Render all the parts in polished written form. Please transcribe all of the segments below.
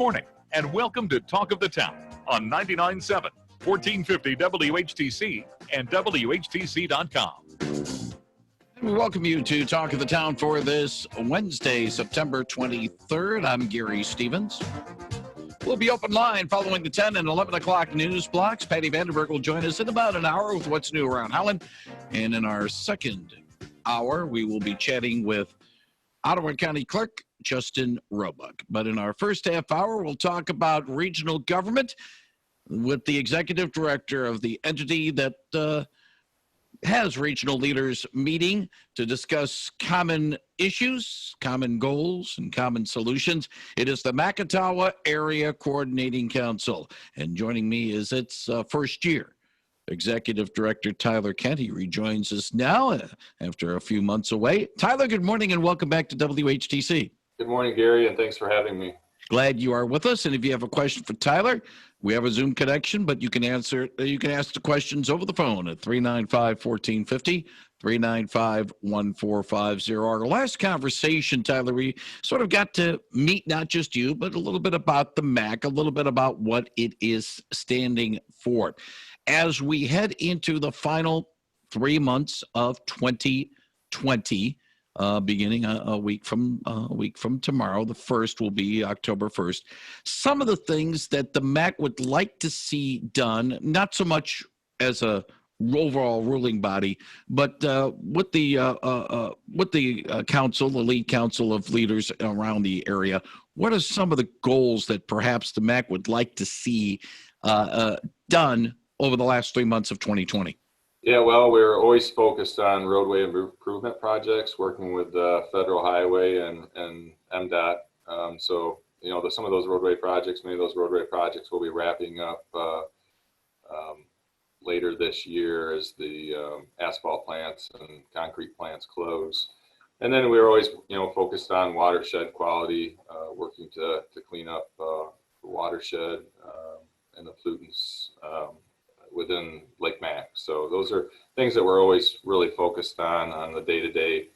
morning, and welcome to Talk of the Town on 99.7, 1450 WHTC and WHTC.com. We welcome you to Talk of the Town for this Wednesday, September 23rd. I'm Gary Stevens. We'll be open line following the 10 and 11 o'clock news blocks. Patty Vandenberg will join us in about an hour with what's new around Holland. And in our second hour, we will be chatting with Ottawa County Clerk Justin Roebuck. But in our first half hour, we'll talk about regional government with the executive director of the entity that has regional leaders meeting to discuss common issues, common goals, and common solutions. It is the Macatawa Area Coordinating Council. And joining me is its first year. Executive Director Tyler Kent. He rejoins us now after a few months away. Tyler, good morning and welcome back to WHTC. Good morning, Gary, and thanks for having me. Glad you are with us. And if you have a question for Tyler, we have a Zoom connection, but you can ask the questions over the phone at 395-1450, 395-1450. Our last conversation, Tyler, we sort of got to meet not just you, but a little bit about the MACC, a little bit about what it is standing for. As we head into the final 3 months of 2020, beginning a week from tomorrow, the 1st will be October 1st. Some of the things that the MACC would like to see done, not so much as a overall ruling body, but with the council, the lead council of leaders around the area, what are some of the goals that perhaps the MACC would like to see done over the last 3 months of 2020? Yeah, well, we're always focused on roadway improvement projects, working with Federal Highway and MDOT. So, some of those roadway projects, many of those roadway projects will be wrapping up later this year as the asphalt plants and concrete plants close. And then we're always, focused on watershed quality, working to clean up the watershed and the pollutants within Lake MACC. So those are things that we're always really focused on the day-to-day,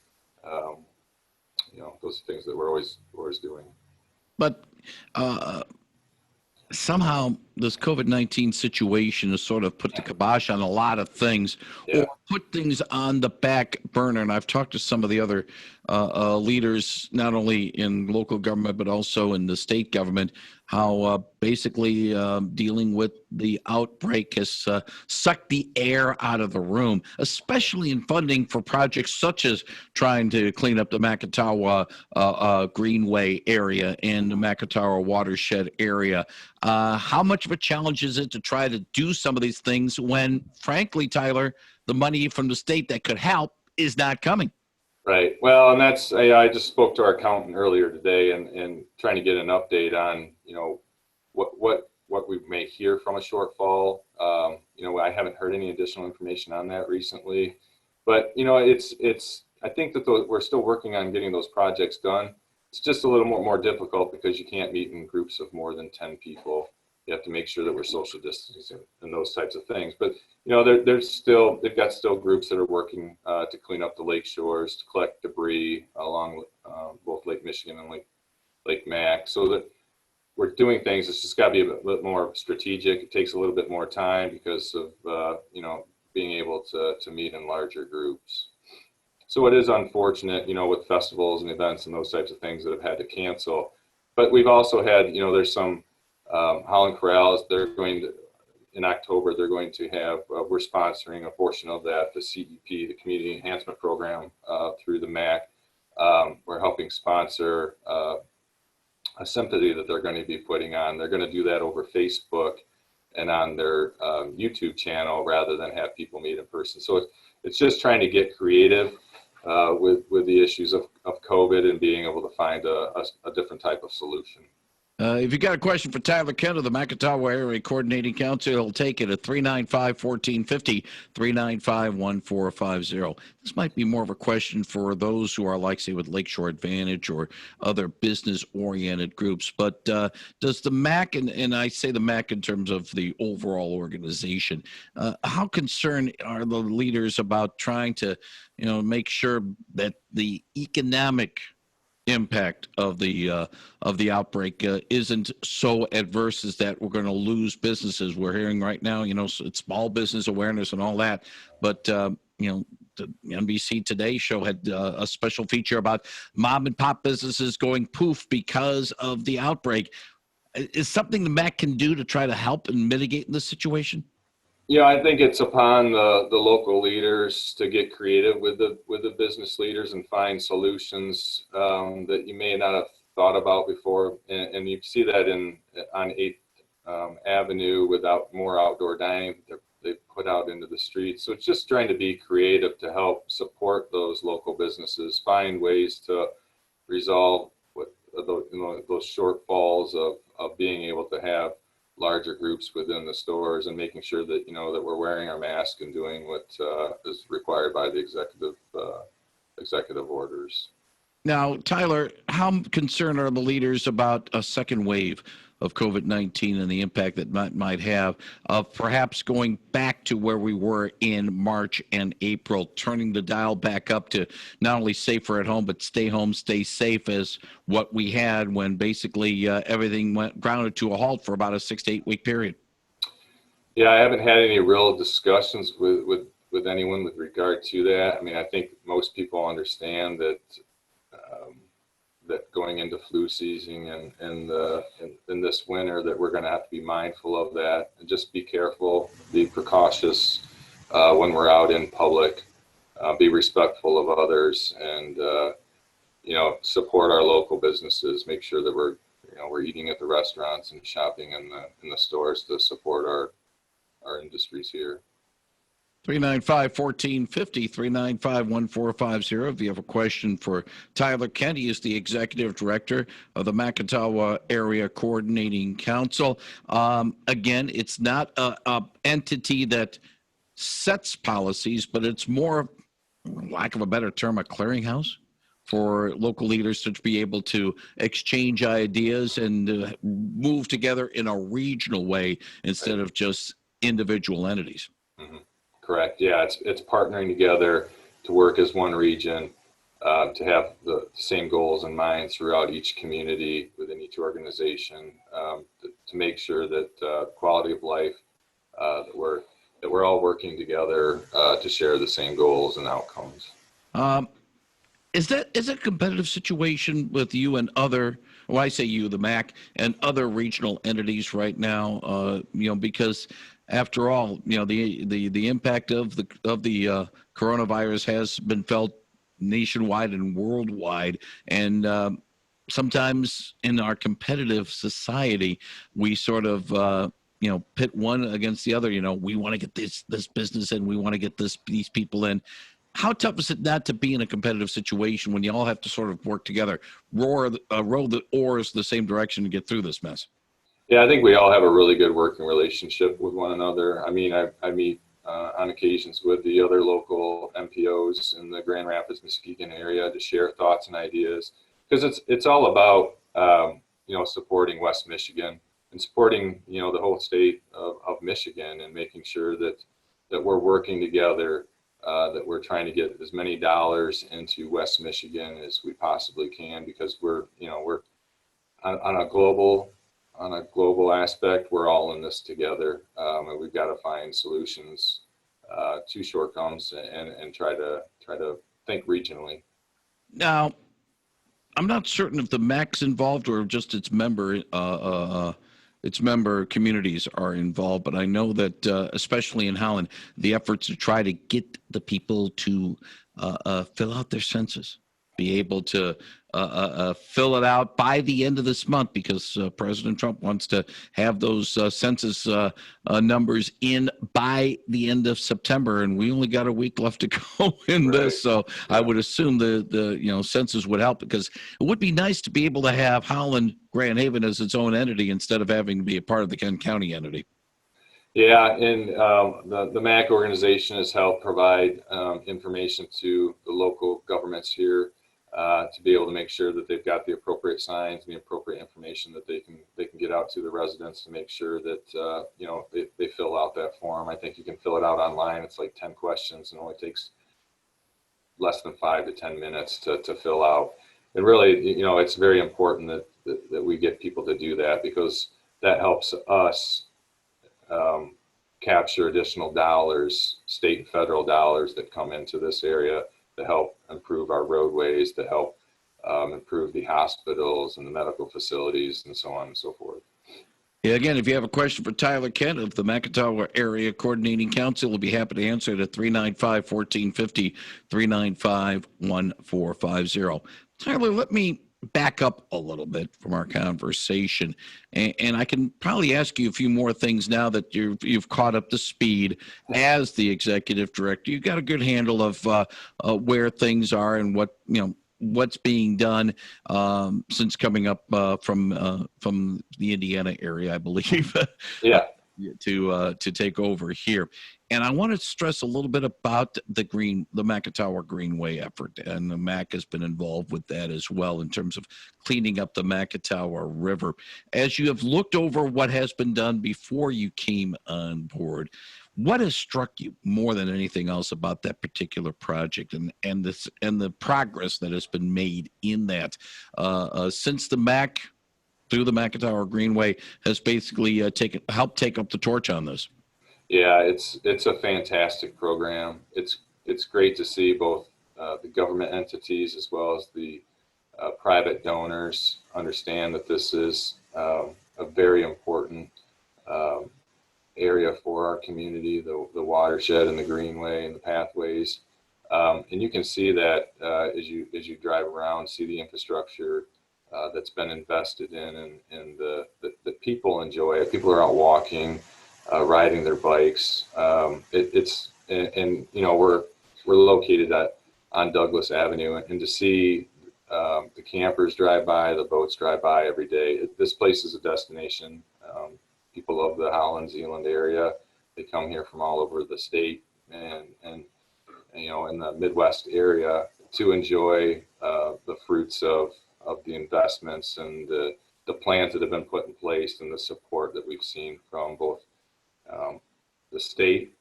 those things that we're always doing. But somehow this COVID-19 situation has sort of put the kibosh on a lot of things, or put things on the back burner. And I've talked to some of the other leaders, not only in local government, but also in the state government, how basically dealing with the outbreak has sucked the air out of the room, especially in funding for projects such as trying to clean up the Macatawa Greenway area and the Macatawa watershed area. How much of a challenge is it to try to do some of these things when, frankly, Tyler, the money from the state that could help is not coming? Right. Well, and that's, I just spoke to our accountant earlier today and trying to get an update on, what we may hear from a shortfall. I haven't heard any additional information on that recently, but, I think that we're still working on getting those projects done. It's just a little more difficult because you can't meet in groups of more than 10 people. You have to make sure that we're social distancing and those types of things. But they've got still groups that are working to clean up the lake shores, to collect debris along with both Lake Michigan and Lake MACC. So that we're doing things. It's just got to be a bit more strategic. It takes a little bit more time because of being able to meet in larger groups. So it is unfortunate, with festivals and events and those types of things that have had to cancel. But we've also had, there's some Holland Corrals, in October, they're going to have, we're sponsoring a portion of that, the CEP, the Community Enhancement Program, through the MACC. We're helping sponsor a symphony that they're going to be putting on. They're going to do that over Facebook and on their YouTube channel rather than have people meet in person. So it's just trying to get creative with the issues of COVID and being able to find a different type of solution. If you got a question for Tyler Kent of the Macatawa Area Coordinating Council, he'll take it at 395-1450, 395-1450. This might be more of a question for those who are like, say, with Lakeshore Advantage or other business-oriented groups. But does the MACC, and I say the MACC in terms of the overall organization, how concerned are the leaders about trying to, make sure that the economic impact of the outbreak isn't so adverse as that we're going to lose businesses. We're hearing right now, it's small business awareness and all that, but the NBC Today show had a special feature about mom and pop businesses going poof because of the outbreak. Is something the MAC can do to try to help and mitigate this situation? Yeah, I think it's upon the local leaders to get creative with the business leaders and find solutions that you may not have thought about before. And you see that on 8th Avenue without more outdoor dining they put out into the streets. So it's just trying to be creative to help support those local businesses, find ways to resolve those shortfalls of being able to have larger groups within the stores and making sure that that we're wearing our mask and doing what is required by the executive orders. Now, Tyler, how concerned are the leaders about a second wave of COVID-19 and the impact that might have of perhaps going back to where we were in March and April, turning the dial back up to not only safer at home, but stay home, stay safe as what we had when basically everything went grounded to a halt for about a 6 to 8 week period? Yeah, I haven't had any real discussions with anyone with regard to that. I mean, I think most people understand that that going into flu season and in this winter that we're going to have to be mindful of that and just be careful, be precautious when we're out in public, be respectful of others, and support our local businesses. Make sure that we're eating at the restaurants and shopping in the stores to support our industries here. 395-1450, 395-1450. If you have a question for Tyler Kent, he is the Executive Director of the Macatawa Area Coordinating Council. Again, it's not a entity that sets policies, but it's more, lack of a better term, a clearinghouse for local leaders to be able to exchange ideas and move together in a regional way instead of just individual entities. Mm-hmm. Correct. Yeah, it's partnering together to work as one region, to have the same goals in mind throughout each community, within each organization, to make sure that quality of life, that we're all working together to share the same goals and outcomes. Is it a competitive situation with you and other? Well, I say you, the MAC, and other regional entities right now. Because after all, the impact of the coronavirus has been felt nationwide and worldwide, and sometimes in our competitive society, we sort of pit one against the other. We want to get this business in, we want to get these people in. How tough is it not to be in a competitive situation when you all have to sort of work together, row the oars the same direction to get through this mess? Yeah, I think we all have a really good working relationship with one another. I mean, I meet on occasions with the other local MPOs in the Grand Rapids, Muskegon area to share thoughts and ideas, because it's all about supporting West Michigan and supporting the whole state of Michigan, and making sure that we're working together, that we're trying to get as many dollars into West Michigan as we possibly can, because we're on a global aspect. We're all in this together, and we've got to find solutions to shortcomings and try to think regionally. Now, I'm not certain if the MAC's involved or just its member communities are involved, but I know that especially in Holland, the efforts to try to get the people to fill out their census, be able to fill it out by the end of this month, because President Trump wants to have those census numbers in by the end of September, and we only got a week left to go in this. So yeah. I would assume the census would help, because it would be nice to be able to have Holland Grand Haven as its own entity instead of having to be a part of the Kent County entity. Yeah, and the MACC organization has helped provide information to the local governments here, to be able to make sure that they've got the appropriate signs and the appropriate information that they can get out to the residents, to make sure that they fill out that form. I think you can fill it out online. It's like 10 questions and only takes less than 5 to 10 minutes to fill out. and really, it's very important that we get people to do that, because that helps us capture additional dollars, state and federal dollars that come into this area to help improve our roadways, to help improve the hospitals and the medical facilities and so on and so forth. Yeah, again, if you have a question for Tyler Kent of the Macatawa Area Coordinating Council, we'll be happy to answer it at 395-1450, 395-1450. Tyler, let me back up a little bit from our conversation, and I can probably ask you a few more things now that you've caught up to speed as the executive director. You've got a good handle of where things are and what's being done since coming up from the Indiana area, I believe. Yeah. To take over here. And I want to stress a little bit about the Macatawa Greenway effort, and the MACC has been involved with that as well in terms of cleaning up the Macatawa River. As you have looked over what has been done before you came on board, what has struck you more than anything else about that particular project and the progress that has been made in that since the MACC, through the Macatawa Greenway, has basically helped take up the torch on this? Yeah, it's a fantastic program. It's great to see both the government entities as well as the private donors understand that this is a very important area for our community, the watershed and the greenway and the pathways. And you can see that as you drive around, see the infrastructure that's been invested in, and the people enjoy it. People are out walking, riding their bikes. We're located on Douglas Avenue, and to see the campers drive by, the boats drive by every day. This place is a destination. People love the Holland, Zeeland area. They come here from all over the state and in the Midwest area to enjoy the fruits of the investments and the plans that have been put in place, and the support that we've seen from both the state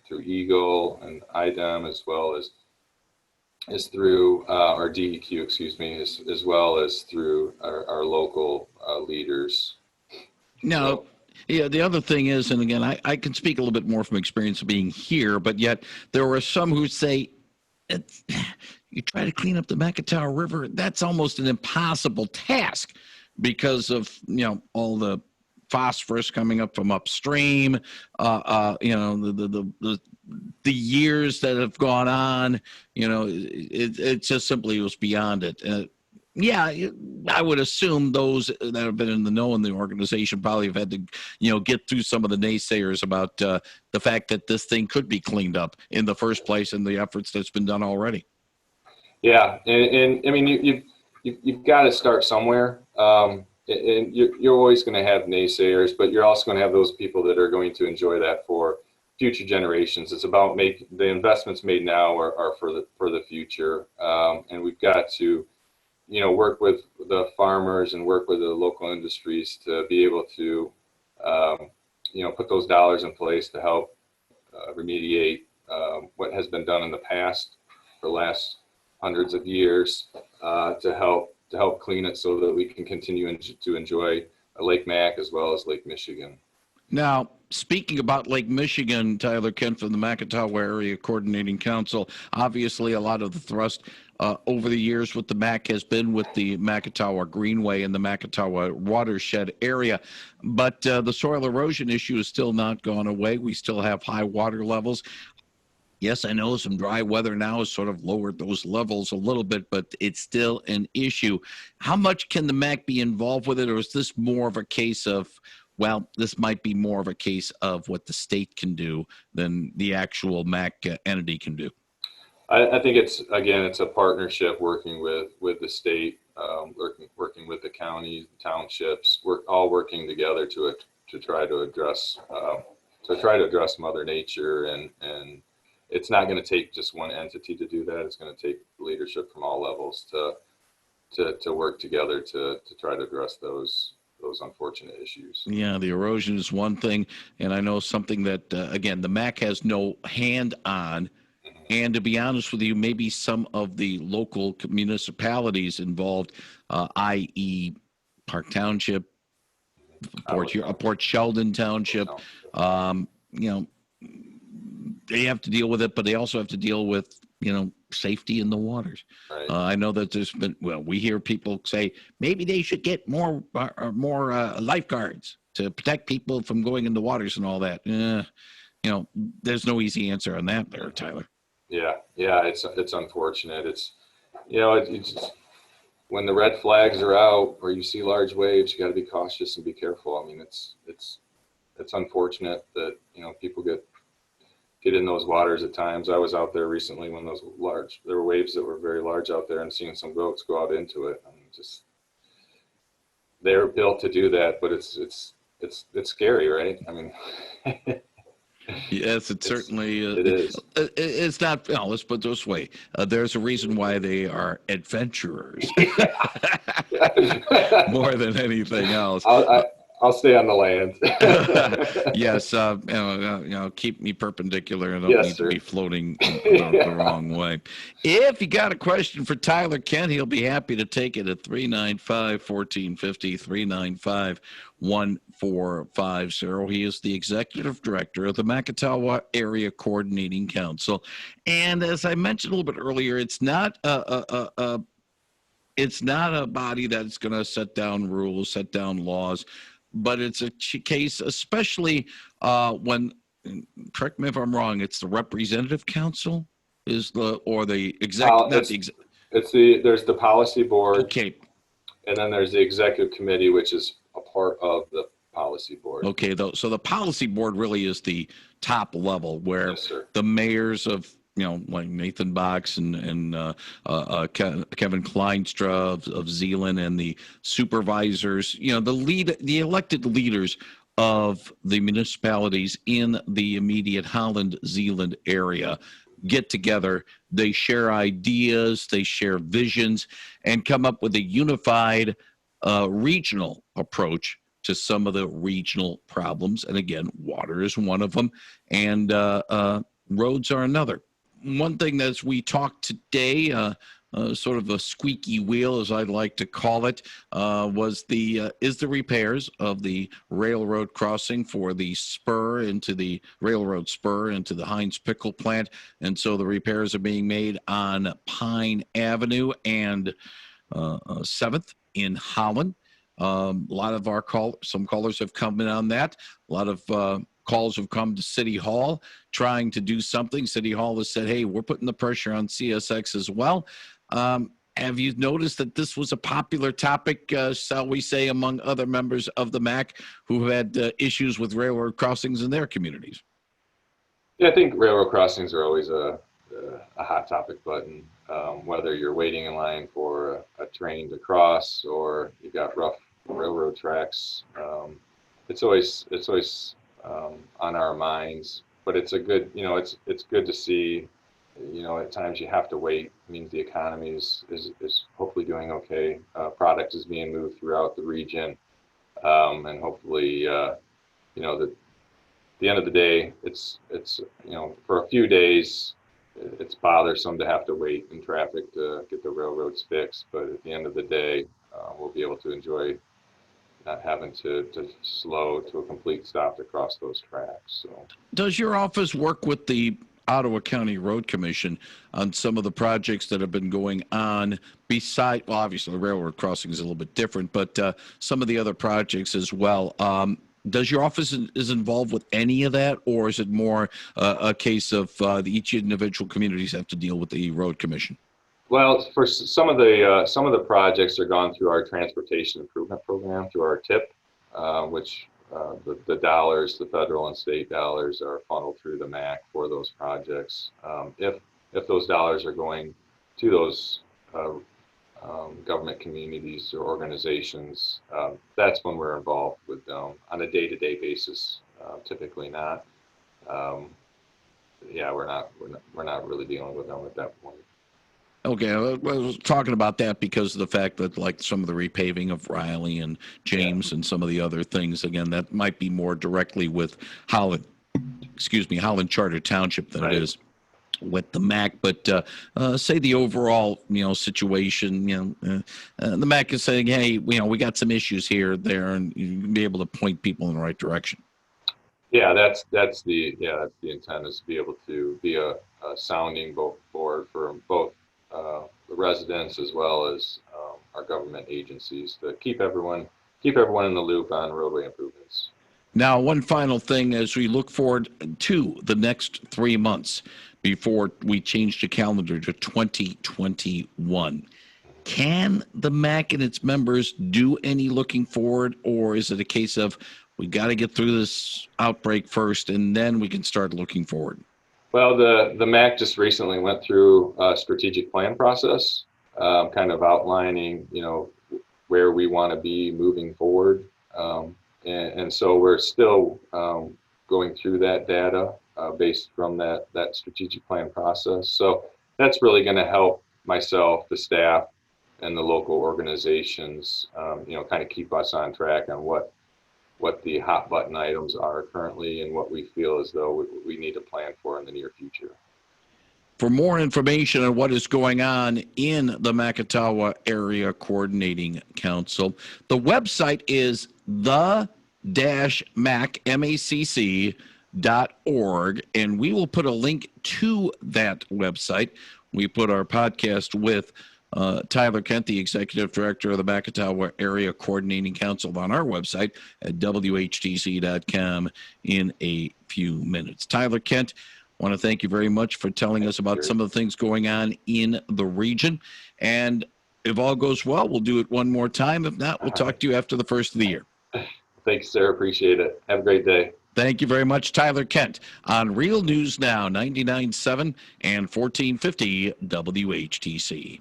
through Eagle and IDEM, as well as through our DEQ, as well as through our local leaders. Now, yeah, the other thing is, and again, I can speak a little bit more from experience of being here, but yet there are some who say, you try to clean up the Macatawa River, that's almost an impossible task because of, all the phosphorus coming up from upstream, the years that have gone on, it just simply was beyond it. Yeah, I would assume those that have been in the know in the organization probably have had to, get through some of the naysayers about the fact that this thing could be cleaned up in the first place and the efforts that's been done already. Yeah, and I mean, you've got to start somewhere, and you're always going to have naysayers, but you're also going to have those people that are going to enjoy that for future generations. It's about the investments made now are for the future, and we've got to work with the farmers and work with the local industries to be able to, put those dollars in place to help remediate what has been done in the past for the last hundreds of years, to help clean it so that we can continue to enjoy Lake MACC as well as Lake Michigan. Now, speaking about Lake Michigan, Tyler Kent from the Macatawa Area Coordinating Council, obviously a lot of the thrust over the years with the MACC has been with the Macatawa Greenway and the Macatawa watershed area, but the soil erosion issue is still not gone away. We still have high water levels. Yes, I know some dry weather now has sort of lowered those levels a little bit, but it's still an issue. How much can the MACC be involved with it, or is this more of a case of, well, this might be more of a case of what the state can do than the actual MACC entity can do? I think it's a partnership working with the state, working with the counties, townships. We're all working together to try to address Mother Nature, and it's not going to take just one entity to do that. It's going to take leadership from all levels to work together to try to address those unfortunate issues. Yeah, the erosion is one thing, and I know something that again the MACC has no hand on, And to be honest with you, maybe some of the local municipalities involved, i.e. Park Township, Port Sheldon Township, you know, they have to deal with it, but they also have to deal with, safety in the waters. Right. I know that we hear people say maybe they should get more lifeguards to protect people from going in the waters and all that. There's no easy answer on that there, Tyler. Yeah, it's unfortunate. It's when the red flags are out or you see large waves, you got to be cautious and be careful. I mean, it's unfortunate that people get in those waters at times. I was out there recently when there were waves that were very large out there, and seeing some boats go out into it. I mean, they're built to do that, but it's scary, right? I mean. Yes, it certainly it is. It's not. Let's put it this way. There's a reason why they are adventurers, more than anything else. I'll stay on the land. Yes, keep me perpendicular. I don't Yes, need sir. to be floating the wrong way. If you got a question for Tyler Kent, he'll be happy to take it at 395-1450, 395-1450. He is the executive director of the Macatawa Area Coordinating Council. And as I mentioned a little bit earlier, it's not a body that's going to set down rules, set down laws, but it's a case, especially when, correct me if I'm wrong, it's the representative council there's the policy board. Okay. And then there's the executive committee, which is a part of the policy board. Okay, so the policy board really is the top level where Yes, sir. the mayors of, like Nathan Box and Kevin Kleinstra of Zeeland, and the supervisors, the elected leaders of the municipalities in the immediate Holland-Zeeland area get together. They share ideas, they share visions, and come up with a unified regional approach to some of the regional problems. And again, water is one of them, and roads are another. One thing that as we talked today, sort of a squeaky wheel, as I'd like to call it, was the repairs of the railroad crossing for the railroad spur into the Heinz Pickle plant. And so the repairs are being made on Pine Avenue and 7th in Holland. A lot of some callers have come in on that. A lot of calls have come to City Hall trying to do something. City Hall has said, hey, we're putting the pressure on CSX as well. Have you noticed that this was a popular topic, shall we say, among other members of the MACC who had issues with railroad crossings in their communities? Yeah, I think railroad crossings are always a hot topic button, whether you're waiting in line for a train to cross or you've got rough railroad tracks. It's always on our minds, but it's it's good to see. At times you have to wait. It means the economy is hopefully doing okay. Product is being moved throughout the region, and hopefully, at the end of the day, it's for a few days, it's bothersome to have to wait in traffic to get the railroads fixed. But at the end of the day, we'll be able to enjoy not having to slow to a complete stop to cross those tracks. So, does your office work with the Ottawa County Road Commission on some of the projects that have been going on beside, well, obviously the railroad crossing is a little bit different, but some of the other projects as well? Does your office is involved with any of that, or is it more a case of each individual communities have to deal with the road commission? Well, for some of the projects are gone through our transportation improvement program, through our TIP, which the dollars, the federal and state dollars, are funneled through the MACC for those projects. If those dollars are going to those government communities or organizations, that's when we're involved with them on a day-to-day basis. Typically not. We're not really dealing with them at that point. Okay, I was talking about that because of the fact that, like, some of the repaving of Riley and James and some of the other things, again, that might be more directly with Holland Charter Township than Right. it is with the MACC, but say the overall, situation, the MACC is saying, hey, we got some issues here, there, and you can be able to point people in the right direction. Yeah, that's the intent, is to be able to be a sounding board for both the residents as well as our government agencies, to keep everyone in the loop on roadway improvements. Now, one final thing as we look forward to the next 3 months before we change the calendar to 2021. Can the MACC and its members do any looking forward, or is it a case of we got to get through this outbreak first and then we can start looking forward? Well, the MACC just recently went through a strategic plan process, kind of outlining, where we want to be moving forward. And so we're still going through that data based from that strategic plan process. So that's really going to help myself, the staff, and the local organizations, kind of keep us on track on what the hot button items are currently and what we feel as though we need to plan for in the near future. For more information on what is going on in the Macatawa Area Coordinating Council, the website is the-MACC.org, and we will put a link to that website. We put our podcast with Tyler Kent, the Executive Director of the Macatawa Area Coordinating Council, on our website at WHTC.com in a few minutes. Tyler Kent, I want to thank you very much for telling us about some of the things going on in the region. And if all goes well, we'll do it one more time. If not, we'll talk to you after the first of the year. Thanks, sir. Appreciate it. Have a great day. Thank you very much, Tyler Kent, on Real News Now, 99.7 and 1450 WHTC.